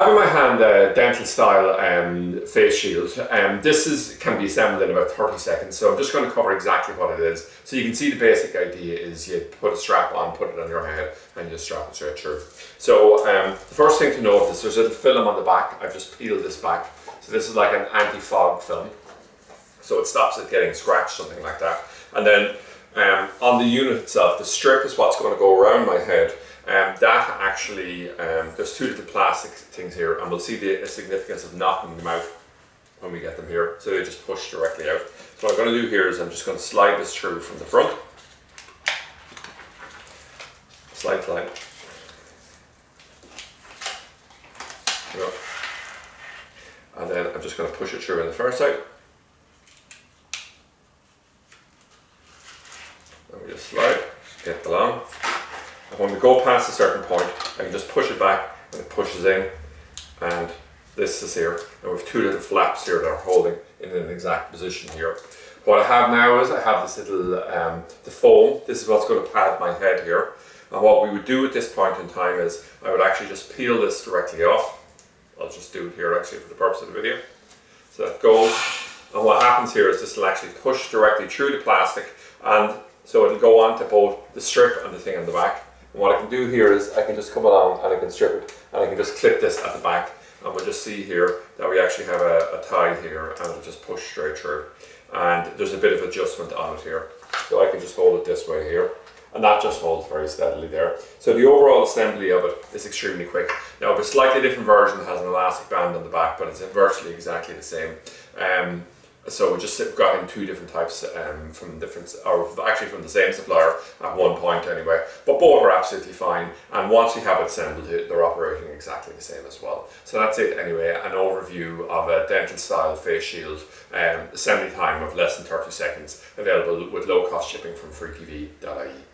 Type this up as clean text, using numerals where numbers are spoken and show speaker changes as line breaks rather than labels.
I have in my hand a dental style face shield. This can be assembled in about 30 seconds, so I'm just going to cover exactly what it is. So you can see the basic idea is you put a strap on, put it on your head, and you just strap it straight through. So the first thing to note is there's a little film on the back. I've just peeled this back. So this is like an anti-fog film. So it stops it getting scratched, something like that. And then on the unit itself, the strip is what's going to go around my head. That actually, there's two little plastic things here, and we'll see the significance of knocking them out when we get them here. So they just push directly out. So what I'm going to do here is I'm just going to slide this through from the front. Slide. And then I'm just going to push it through on the first side. And we just slide, get along. And when we go past a certain point, I can just push it back and it pushes in. And this is here. And we have two little flaps here that are holding in an exact position here. What I have now is I have this little, the foam. This is what's going to pad my head here. And what we would do at this point in time is I would actually just peel this directly off. I'll just do it here actually for the purpose of the video. So that goes. And what happens here is this will actually push directly through the plastic, and so it'll go on to both the strip and the thing on the back. And what I can do here is I can just come along and I can strip it, and I can just clip this at the back, and we'll just see here that we actually have a tie here, and it'll just push straight through. And there's a bit of adjustment on it here. So I can just hold it this way here, and that just holds very steadily there. So the overall assembly of it is extremely quick. Now, a slightly different version has an elastic band on the back, but it's virtually exactly the same. So we just got in two different types from different, or actually from the same supplier at one point anyway. But both are absolutely fine. And once we have it assembled, they're operating exactly the same as well. So that's it anyway, an overview of a dental style face shield. Assembly time of less than 30 seconds, available with low cost shipping from freetv.ie.